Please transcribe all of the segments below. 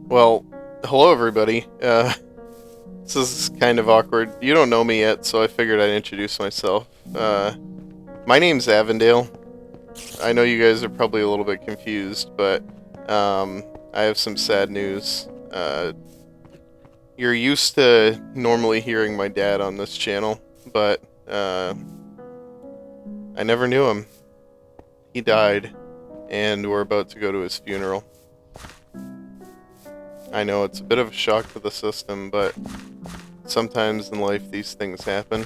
Well, hello everybody. This is kind of awkward. You don't know me yet, so I figured I'd introduce myself. My name's Avendale. I know you guys are probably a little bit confused, but I have some sad news. You're used to normally hearing my dad on this channel, but I never knew him. He died, and we're about to go to his funeral. I know it's a bit of a shock to the system, but sometimes in life these things happen.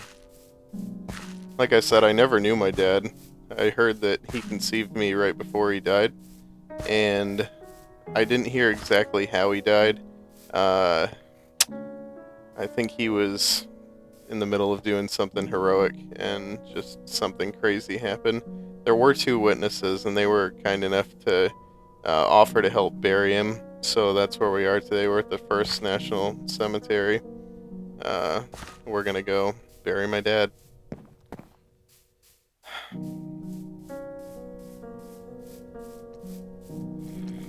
Like I said, I never knew my dad. I heard that he conceived me right before he died, and I didn't hear exactly how he died. I think he was in the middle of doing something heroic, and just something crazy happened. There were 2 witnesses, and they were kind enough to offer to help bury him. So that's where we are today. We're at the First National Cemetery. We're gonna go bury my dad.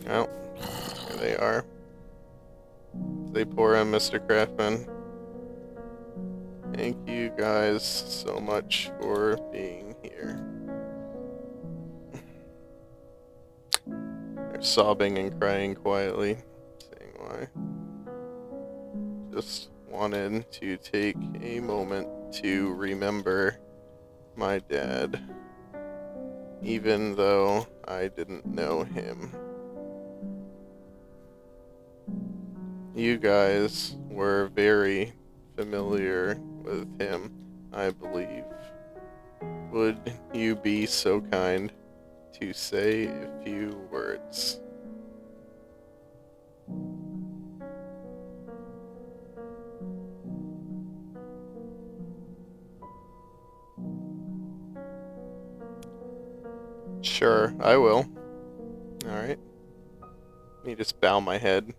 Oh, here they are. Zaepora and Mr. Craftman. Thank you guys so much for being here. They're sobbing and crying quietly, saying why. Just wanted to take a moment to remember my dad, even though I didn't know him. You guys were very familiar with him, I believe. Would you be so kind to say a few words? Sure, I will. Alright. Let me just bow my head.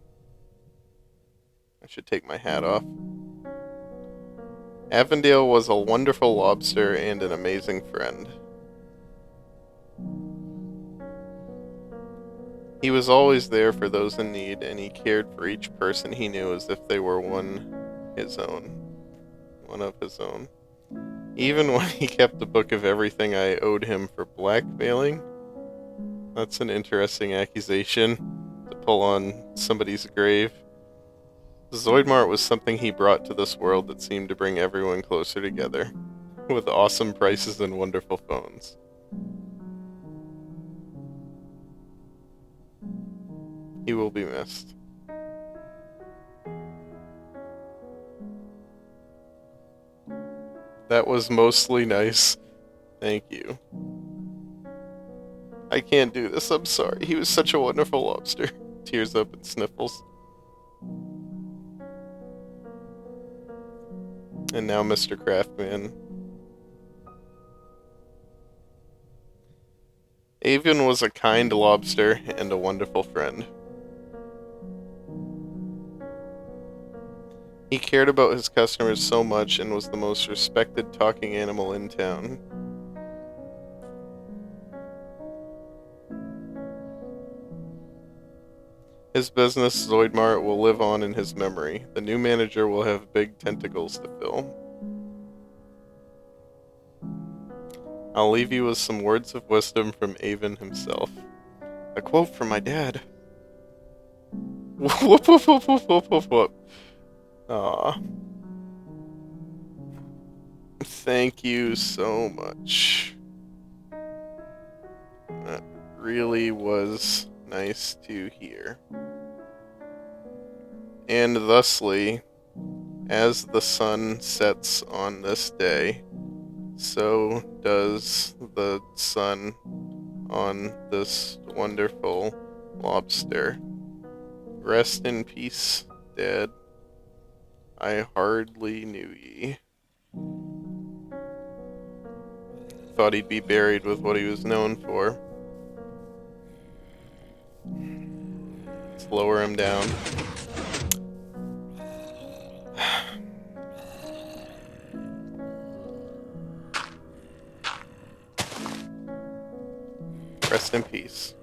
I should take my hat off. Avondale was a wonderful lobster and an amazing friend. He was always there for those in need, and he cared for each person he knew as if they were one of his own. Even when he kept a book of everything I owed him for blackmailing. That's an interesting accusation to pull on somebody's grave. Zoidmart was something he brought to this world that seemed to bring everyone closer together, with awesome prices and wonderful phones. He will be missed. That was mostly nice. Thank you. I can't do this, I'm sorry. He was such a wonderful lobster. Tears up and sniffles. And now Mr. Craftman. Avon was a kind lobster and a wonderful friend. He cared about his customers so much and was the most respected talking animal in town. His business, Zoidmart, will live on in his memory. The new manager will have big tentacles to fill. I'll leave you with some words of wisdom from Avon himself. A quote from my dad. Whoop, whoop, whoop, whoop, whoop, whoop, whoop. Aww. Thank you so much. That really was nice to hear. And thusly, as the sun sets on this day, so does the sun on this wonderful lobster. Rest in peace, Dad. I hardly knew ye. Thought he'd be buried with what he was known for. Let's lower him down. Rest in peace.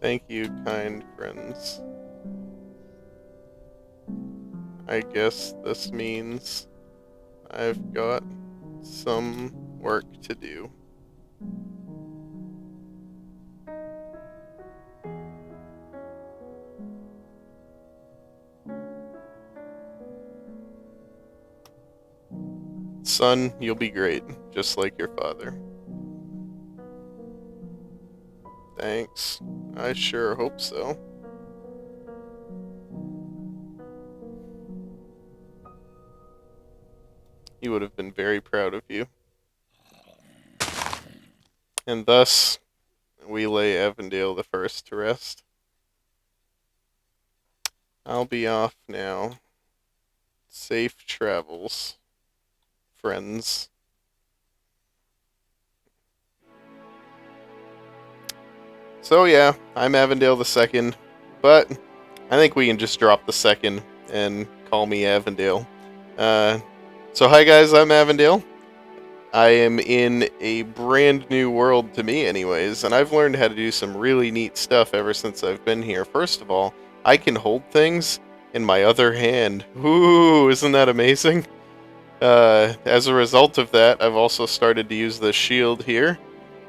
Thank you, kind friends. I guess this means I've got some work to do. Son, you'll be great, just like your father. Thanks. I sure hope so. He would have been very proud of you. And thus, we lay Avondale the first to rest. I'll be off now. Safe travels, friends. So yeah, I'm Avondale the second, but I think we can just drop the second and call me Avondale. So hi guys, I'm Avondale. I am in a brand new world to me anyways, and I've learned how to do some really neat stuff ever since I've been here. First of all, I can hold things in my other hand. Ooh, isn't that amazing? As a result of that, I've also started to use the shield here,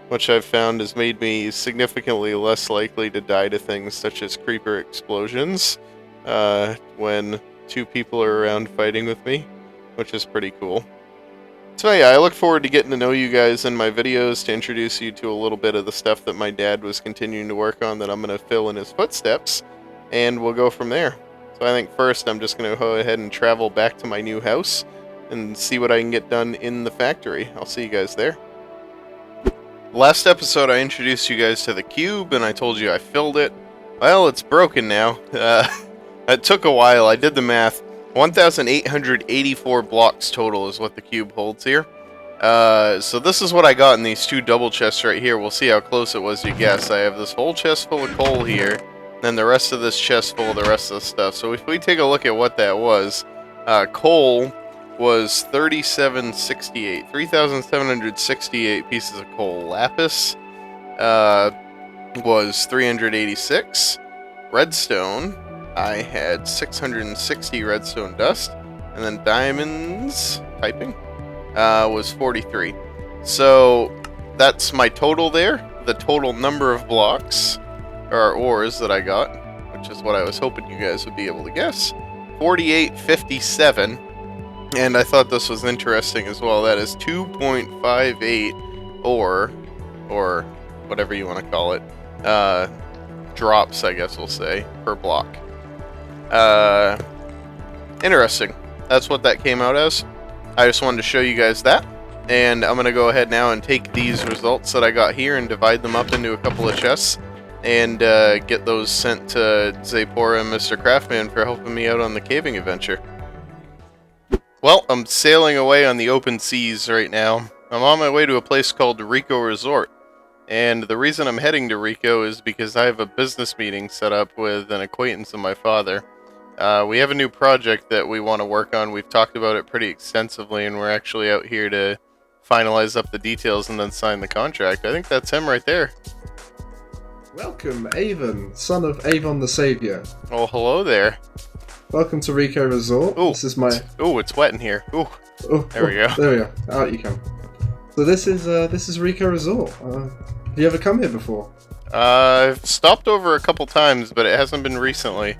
which I've found has made me significantly less likely to die to things such as creeper explosions when two people are around fighting with me, which is pretty cool. So yeah, I look forward to getting to know you guys in my videos, to introduce you to a little bit of the stuff that my dad was continuing to work on that I'm going to fill in his footsteps, and we'll go from there. So I think first I'm just going to go ahead and travel back to my new house and see what I can get done in the factory. I'll see you guys there. Last episode I introduced you guys to the cube and I told you I filled it. Well, it's broken now. It took a while. I did the math. 1,884 blocks total is what the cube holds here. So this is what I got in these two double chests right here. We'll see how close it was, you guess. I have this whole chest full of coal here, then the rest of this chest full of the rest of the stuff. So if we take a look at what that was, coal was 3,768 pieces of coal. Lapis was 386. Redstone, I had 660 redstone dust, and then diamonds, typing, was 43. So that's my total there, the total number of blocks, or ores that I got, which is what I was hoping you guys would be able to guess, 4857, and I thought this was interesting as well. That is 2.58 ore, or whatever you want to call it, drops, I guess we'll say, per block. Interesting. That's what that came out as. I just wanted to show you guys that, and I'm going to go ahead now and take these results that I got here and divide them up into a couple of chests, and get those sent to Zaepora and Mr. Craftman for helping me out on the caving adventure. Well, I'm sailing away on the open seas right now. I'm on my way to a place called Ricoh Resort. And the reason I'm heading to Rico is because I have a business meeting set up with an acquaintance of my father. We have a new project that we want to work on. We've talked about it pretty extensively, and we're actually out here to finalize up the details and then sign the contract. I think that's him right there. Welcome, Avon, son of Avon the Savior. Oh, hello there. Welcome to Ricoh Resort. Ooh, this is my. Oh, it's wet in here. Ooh, there we go. There we go. Out you come. So this is Ricoh Resort. Have you ever come here before? I've stopped over a couple times, but it hasn't been recently.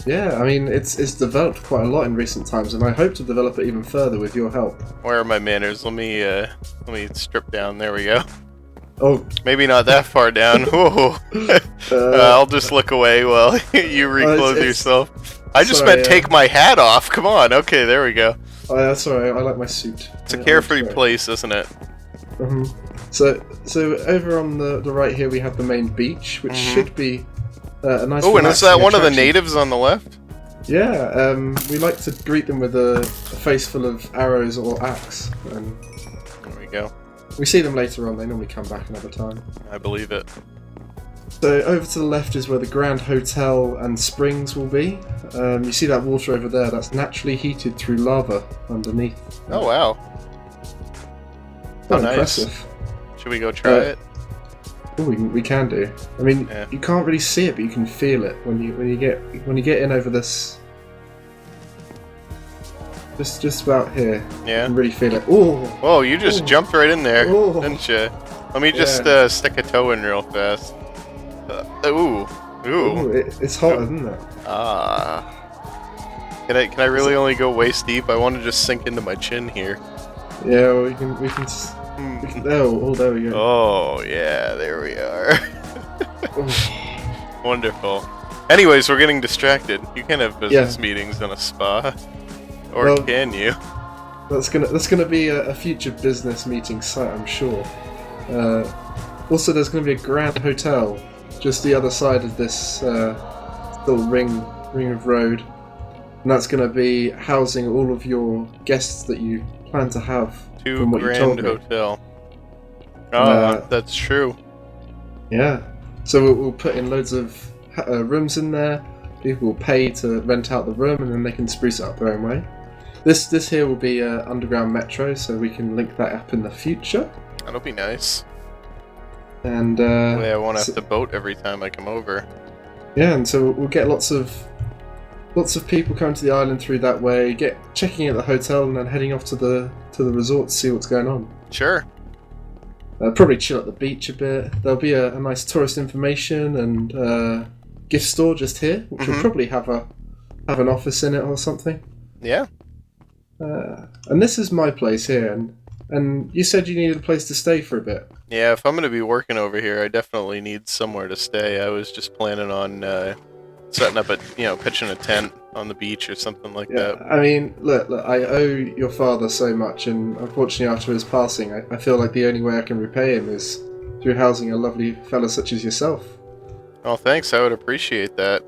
Yeah, I mean it's developed quite a lot in recent times, and I hope to develop it even further with your help. Where are my manners? Let me strip down. There we go. Oh, maybe not that far down. Whoa. I'll just look away while you reclothe yourself. I just meant take my hat off. Come on. Okay, there we go. Oh, that's alright. I like my suit. It's a carefree place, isn't it? Mm-hmm. So over on the right here we have the main beach, which should be a nice. Oh, and is that one of the natives on the left? Yeah. We like to greet them with a face full of arrows or axe. And there we go. We see them later on. They normally come back another time. I believe it. So over to the left is where the Grand Hotel and Springs will be. You see that water over there? That's naturally heated through lava underneath. Oh wow! Quite nice. impressive. Should we go try it? Oh, we can do. I mean, you can't really see it, but you can feel it when you get in over this. Just about here. Yeah. You can really feel it. Oh! Whoa! You just jumped right in there, didn't you? Let me just stick a toe in real fast. Ooh. It's hot, isn't it? Can I really only go waist deep? I want to just sink into my chin here. Yeah, well, we can. Oh, there we go. Oh yeah, there we are. Wonderful. Anyways, we're getting distracted. You can't have business meetings in a spa, or can you? That's gonna be a future business meeting site, I'm sure. Also, there's gonna be a Grand Hotel just the other side of this little ring of road, and that's gonna be housing all of your guests that you plan to have. From what you told me. Hotel. Oh, that's true. Yeah. So we'll put in loads of rooms in there. People will pay to rent out the room, and then they can spruce it up their own way. This here will be underground metro, so we can link that up in the future. That'll be nice. And I won't have to boat every time I come over. Yeah, and so we'll get lots of people coming to the island through that way, checking at the hotel, and then heading off to the resort to see what's going on. Sure. Probably chill at the beach a bit. There'll be a nice tourist information and gift store just here, which will probably have an office in it or something. Yeah. And this is my place here, and you said you needed a place to stay for a bit. Yeah, if I'm going to be working over here, I definitely need somewhere to stay. I was just planning on setting up pitching a tent on the beach or something like that. I mean, look, I owe your father so much, and unfortunately after his passing, I feel like the only way I can repay him is through housing a lovely fella such as yourself. Oh, thanks. I would appreciate that.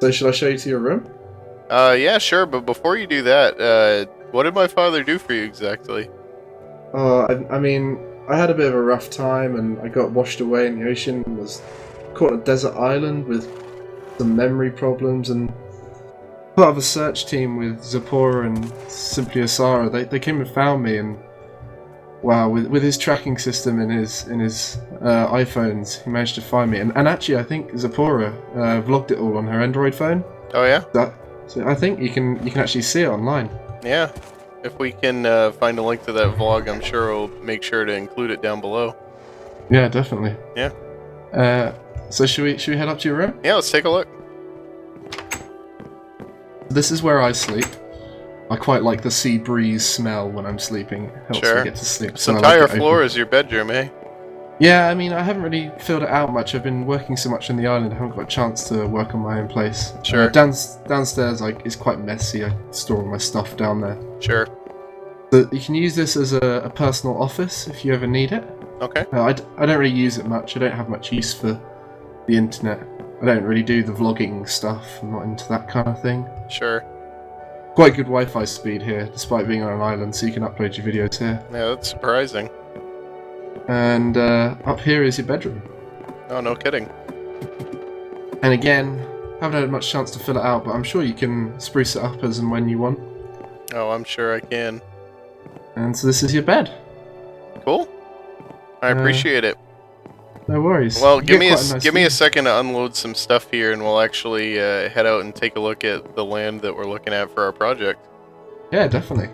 So should I show you to your room? Yeah, sure, but before you do that, what did my father do for you exactly? I mean, I had a bit of a rough time, and I got washed away in the ocean, and was caught on a desert island with some memory problems, and part of a search team with Zaepora and Simply Asara. They came and found me, and wow, with his tracking system in his iPhones, he managed to find me. And actually, I think Zaepora vlogged it all on her Android phone. Oh yeah. So I think you can actually see it online. Yeah. If we can find a link to that vlog, I'm sure we'll make sure to include it down below. Yeah, definitely. Yeah. So should we head up to your room? Yeah, let's take a look. This is where I sleep. I quite like the sea breeze smell when I'm sleeping. It helps me get to sleep. This entire floor is your bedroom, eh? Yeah, I mean, I haven't really filled it out much. I've been working so much on the island, I haven't got a chance to work on my own place. Sure. Downstairs, it's quite messy. I store all my stuff down there. Sure. But you can use this as a personal office if you ever need it. Okay. I don't really use it much. I don't have much use for the internet. I don't really do the vlogging stuff. I'm not into that kind of thing. Sure. Quite good Wi-Fi speed here, despite being on an island, so you can upload your videos here. Yeah, that's surprising. And up here is your bedroom. Oh, no kidding. And again, haven't had much chance to fill it out, but I'm sure you can spruce it up as and when you want. Oh, I'm sure I can. And so this is your bed. Cool. I appreciate it. No worries. Well, give me a second to unload some stuff here, and we'll actually head out and take a look at the land that we're looking at for our project. Yeah, definitely.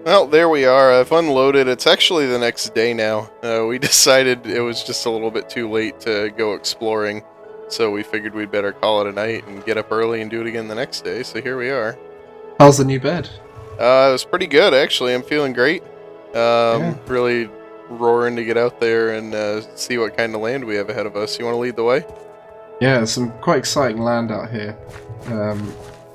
Well, there we are. I've unloaded. It's actually the next day now. We decided it was just a little bit too late to go exploring, so we figured we'd better call it a night and get up early and do it again the next day, so here we are. How's the new bed? It was pretty good, actually. I'm feeling great. Really roaring to get out there and see what kind of land we have ahead of us. You want to lead the way? Yeah, some quite exciting land out here.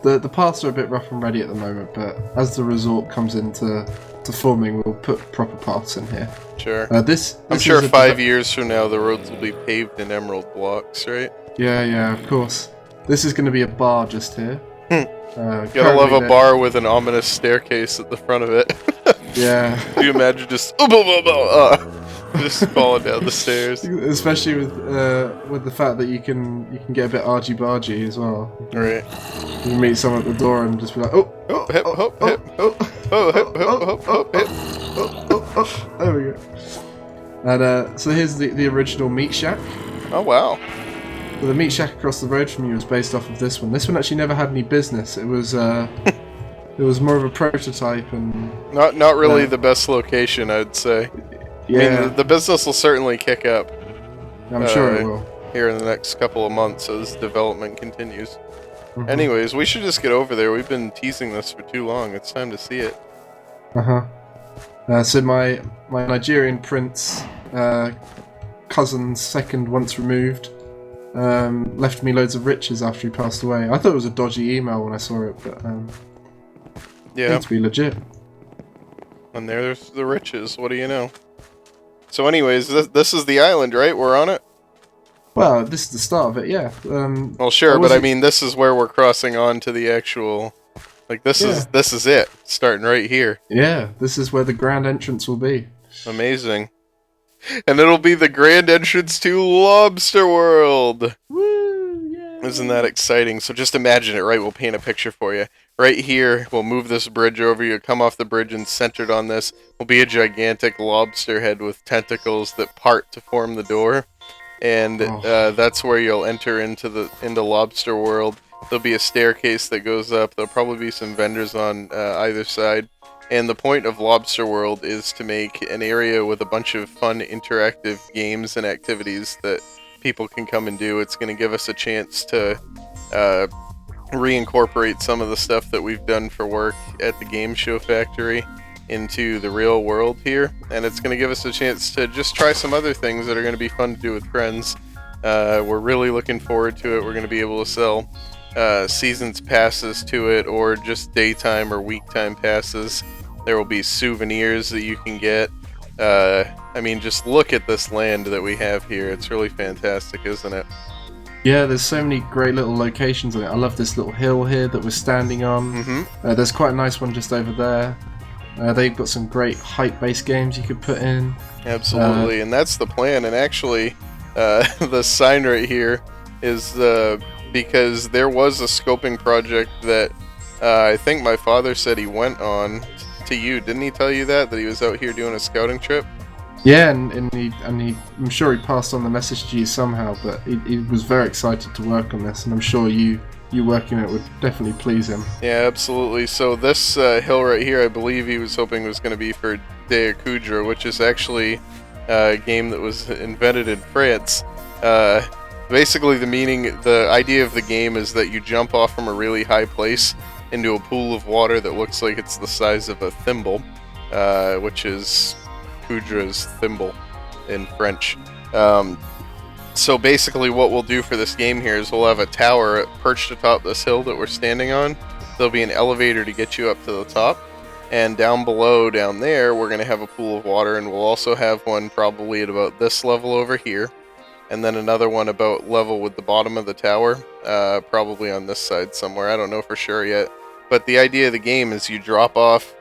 The paths are a bit rough and ready at the moment, but as the resort comes into forming, we'll put proper paths in here. Sure. This I'm sure 5 years from now the roads will be paved in emerald blocks, right? Yeah, of course. This is going to be a bar just here. Gotta love a bar with an ominous staircase at the front of it. Yeah. Can you imagine just Just falling down the stairs. Especially with the fact that you can get a bit argy-bargy as well. Right. You can meet someone at the door and just be like, oh, hip, hop, hip, hip, hip. There we go. And so here's the original meat shack. Oh wow. So the meat shack across the road from you was based off of this one. This one actually never had any business. It was it was more of a prototype and not really the best location, I'd say. Yeah. I mean, the business will certainly kick up. I'm sure it will. Here in the next couple of months as development continues. Mm-hmm. Anyways, we should just get over there. We've been teasing this for too long. It's time to see it. So my Nigerian prince cousin's second once removed left me loads of riches after he passed away. I thought it was a dodgy email when I saw it, but yeah, it's to be legit. And there's the riches. What do you know? So, anyways, this is the island, right? We're on it. Well, this is the start of it, yeah. Well, sure, but I mean, this is where we're crossing on to the actual. Like this is it, starting right here. Yeah, this is where the grand entrance will be. Amazing. And it'll be the grand entrance to Lobster World. Woo! Yeah. Isn't that exciting? So just imagine it, right? We'll paint a picture for you. Right here, we'll move this bridge over. You come off the bridge and centered on this will be a gigantic lobster head with tentacles that part to form the door. And that's where you'll enter into Lobster World. There'll be a staircase that goes up. There'll probably be some vendors on either side. And the point of Lobster World is to make an area with a bunch of fun interactive games and activities that people can come and do. It's going to give us a chance to reincorporate some of the stuff that we've done for work at the Gameshow factory into the real world here. And it's going to give us a chance to just try some other things that are going to be fun to do with friends. We're really looking forward to it. We're going to be able to sell seasons passes to it, or just daytime or week time passes. There will be souvenirs that you can get. I mean, just look at this land that we have here. It's really fantastic, isn't it? Yeah, there's so many great little locations on it. I love this little hill here that we're standing on. Mm-hmm. There's quite a nice one just over there. They've got some great height-based games you could put in. Absolutely, and that's the plan. And actually, the sign right here is because there was a scoping project that I think my father said he went on to you. Didn't he tell you that he was out here doing a scouting trip? Yeah, and he I'm sure he passed on the message to you somehow, but he was very excited to work on this, and I'm sure you working it would definitely please him. Yeah, absolutely. So this hill right here, I believe he was hoping was going to be for De Coudre, which is actually a game that was invented in France. Basically, the idea of the game is that you jump off from a really high place into a pool of water that looks like it's the size of a thimble, which is Coudre's thimble in French. So basically what we'll do for this game here is we'll have a tower perched atop this hill that we're standing on. There'll be an elevator to get you up to the top. And down below, down there, we're going to have a pool of water, and we'll also have one probably at about this level over here. And then another one about level with the bottom of the tower, probably on this side somewhere. I don't know for sure yet. But the idea of the game is you drop off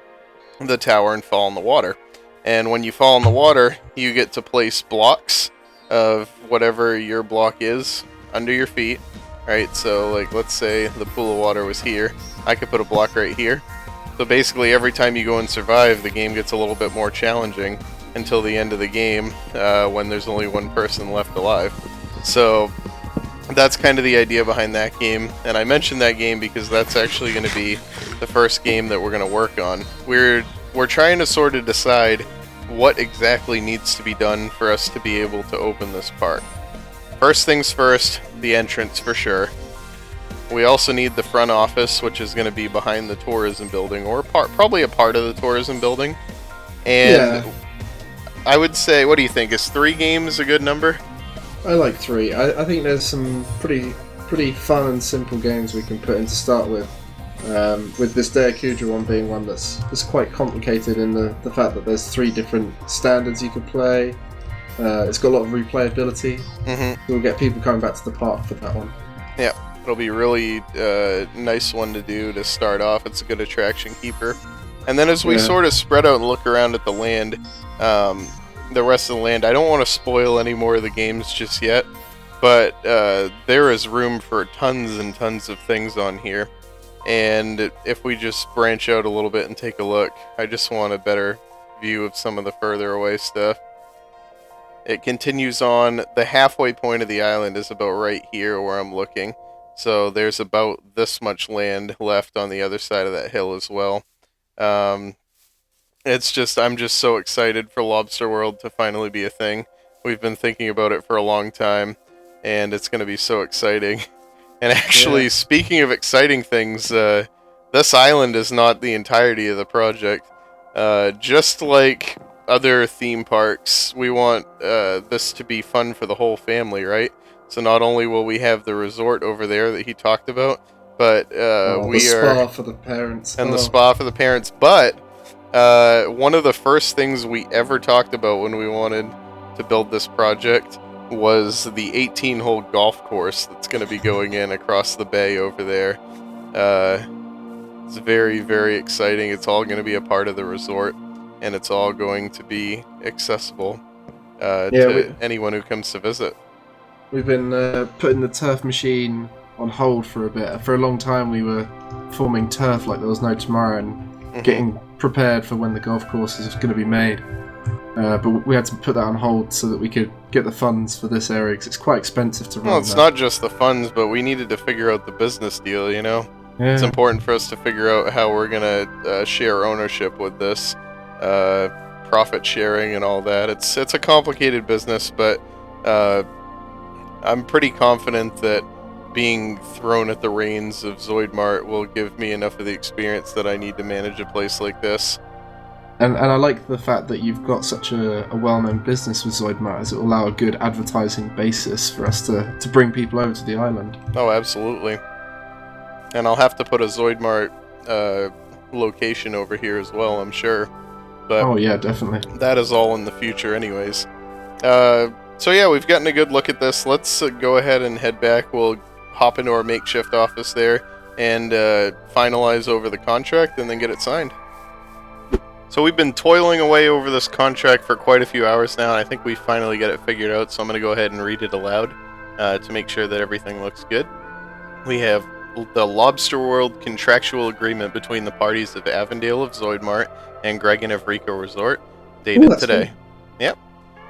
the tower and fall in the water. And when you fall in the water, you get to place blocks of whatever your block is under your feet. Right, so like let's say the pool of water was here. I could put a block right here. So basically every time you go and survive, the game gets a little bit more challenging until the end of the game, when there's only one person left alive. So that's kind of the idea behind that game, and I mentioned that game because that's actually going to be the first game that we're going to work on. We're trying to sort of decide what exactly needs to be done for us to be able to open this park. First things first, the entrance for sure. We also need the front office, which is going to be behind the tourism building, or probably a part of the tourism building. And yeah. I would say, what do you think? Is 3 games a good number? I like 3. I think there's some pretty fun and simple games we can put in to start with. With this De Coudre one being one that's quite complicated in the fact that there's 3 different standards you could play. It's got a lot of replayability. Mm-hmm. We'll get people coming back to the park for that one. Yeah, it'll be really nice one to do to start off. It's a good attraction keeper. And then as we sort of spread out and look around at the land, the rest of the land. I don't want to spoil any more of the games just yet, but there is room for tons and tons of things on here. And if we just branch out a little bit and take a look, I just want a better view of some of the further away stuff. It continues on. The halfway point of the island is about right here where I'm looking. So there's about this much land left on the other side of that hill as well. It's just, I'm just so excited for Lobster World to finally be a thing. We've been thinking about it for a long time, and it's going to be so exciting. And actually, speaking of exciting things, this island is not the entirety of the project. Just like other theme parks, we want this to be fun for the whole family, right? So not only will we have the resort over there that he talked about, but the spa for the parents. And the spa for the parents. But one of the first things we ever talked about when we wanted to build this project was the 18-hole golf course that's going to be going in across the bay over there. It's very, very exciting. It's all going to be a part of the resort, and it's all going to be accessible to anyone who comes to visit. We've been putting the turf machine on hold for a bit. For a long time we were forming turf like there was no tomorrow and getting prepared for when the golf course is going to be made. But we had to put that on hold so that we could get the funds for this area, because it's quite expensive to run. Well, it's not just the funds, but we needed to figure out the business deal, you know? Yeah. It's important for us to figure out how we're going to share ownership with this, profit sharing and all that. It's a complicated business, but I'm pretty confident that being thrown at the reins of Zoidmart will give me enough of the experience that I need to manage a place like this. And I like the fact that you've got such a well-known business with Zoidmart, as it will allow a good advertising basis for us to bring people over to the island. Oh, absolutely. And I'll have to put a Zoidmart location over here as well, I'm sure. But oh yeah, definitely. That is all in the future anyways. So yeah, we've gotten a good look at this. Let's go ahead and head back. We'll hop into our makeshift office there and finalize over the contract and then get it signed. So we've been toiling away over this contract for quite a few hours now, and I think we finally got it figured out, so I'm going to go ahead and read it aloud to make sure that everything looks good. We have the Lobster World contractual agreement between the parties of Avendale of Zoidmart and Gregan of Ricoh Resort, dated today. Cool. Yep.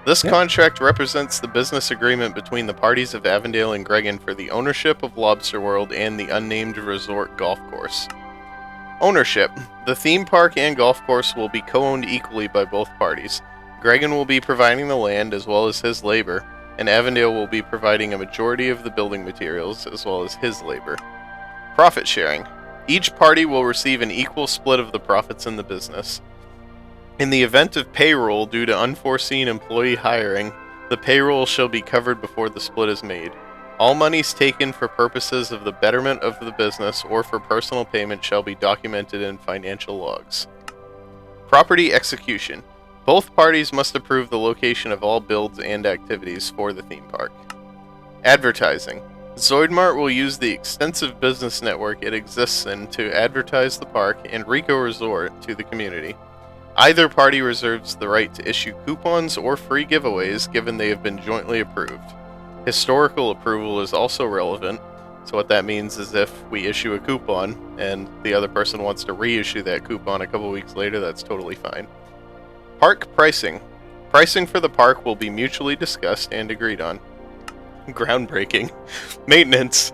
This contract represents the business agreement between the parties of Avendale and Gregan for the ownership of Lobster World and the unnamed resort golf course. Ownership. The theme park and golf course will be co-owned equally by both parties. Gregan will be providing the land as well as his labor, and Avondale will be providing a majority of the building materials as well as his labor. Profit sharing. Each party will receive an equal split of the profits in the business. In the event of payroll due to unforeseen employee hiring, the payroll shall be covered before the split is made. All monies taken for purposes of the betterment of the business or for personal payment shall be documented in financial logs. Property execution. Both parties must approve the location of all builds and activities for the theme park. Advertising. Zoidmart will use the extensive business network it exists in to advertise the park and Ricoh Resort to the community. Either party reserves the right to issue coupons or free giveaways given they have been jointly approved. Historical approval is also relevant, so what that means is if we issue a coupon and the other person wants to reissue that coupon a couple weeks later, that's totally fine. Park pricing. Pricing for the park will be mutually discussed and agreed on. Groundbreaking. Maintenance.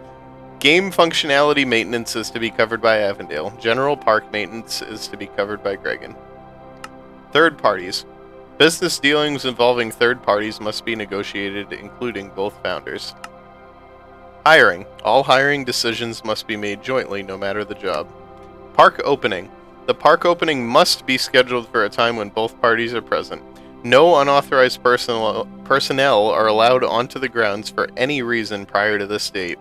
Game functionality maintenance is to be covered by Avondale. General park maintenance is to be covered by Gregan. Third parties. Business dealings involving third parties must be negotiated, including both founders. Hiring. All hiring decisions must be made jointly, no matter the job. Park opening. The park opening must be scheduled for a time when both parties are present. No unauthorized personnel are allowed onto the grounds for any reason prior to this date.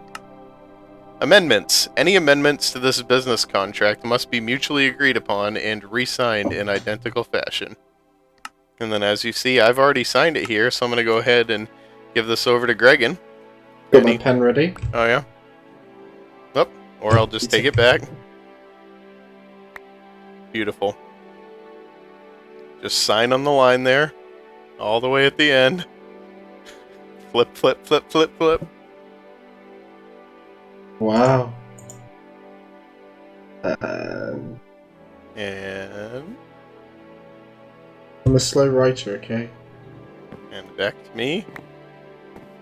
Amendments. Any amendments to this business contract must be mutually agreed upon and re-signed in identical fashion. And then as you see, I've already signed it here, so I'm going to go ahead and give this over to Gregan. Got my pen ready. Oh, yeah? Oh, or I'll just take it back. Beautiful. Just sign on the line there. all the way at the end. Flip, flip, flip, flip, flip. Wow. And I'm a slow writer, okay? and back to me.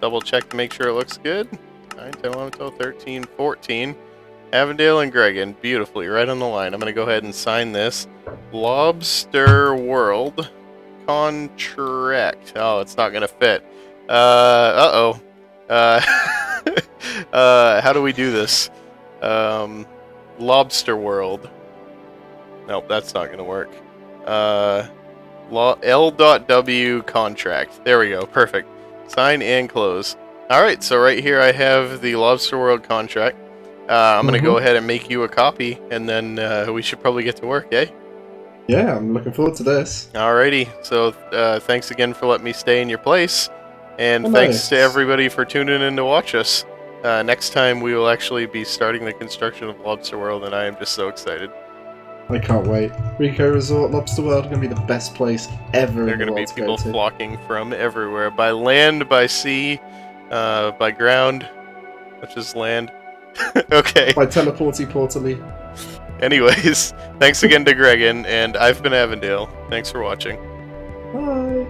Double check to make sure it looks good. 9, 10, 11, 12, 13, 14. Avendale and Gregan, beautifully, right on the line. I'm going to go ahead and sign this. Lobster World contract. Oh, it's not going to fit. Uh-oh. How do we do this? Lobster World. Nope, that's not going to work. L.W contract. There we go. Perfect. Sign and close. Alright, so right here I have the Lobster World contract. I'm going to go ahead and make you a copy, and then we should probably get to work, eh? Yeah, I'm looking forward to this. Alrighty, so thanks again for letting me stay in your place, and thanks to everybody for tuning in to watch us. Next time we will actually be starting the construction of Lobster World, and I am just so excited. I can't wait. Ricoh Resort, Lobster World are going to be the best place ever There are in the going world to be people to go to. flocking from everywhere, by land, by sea, by ground, which is land. Okay. By teleporty portally. Anyways, thanks again to Gregan, and I've been Avendale. Thanks for watching. Bye.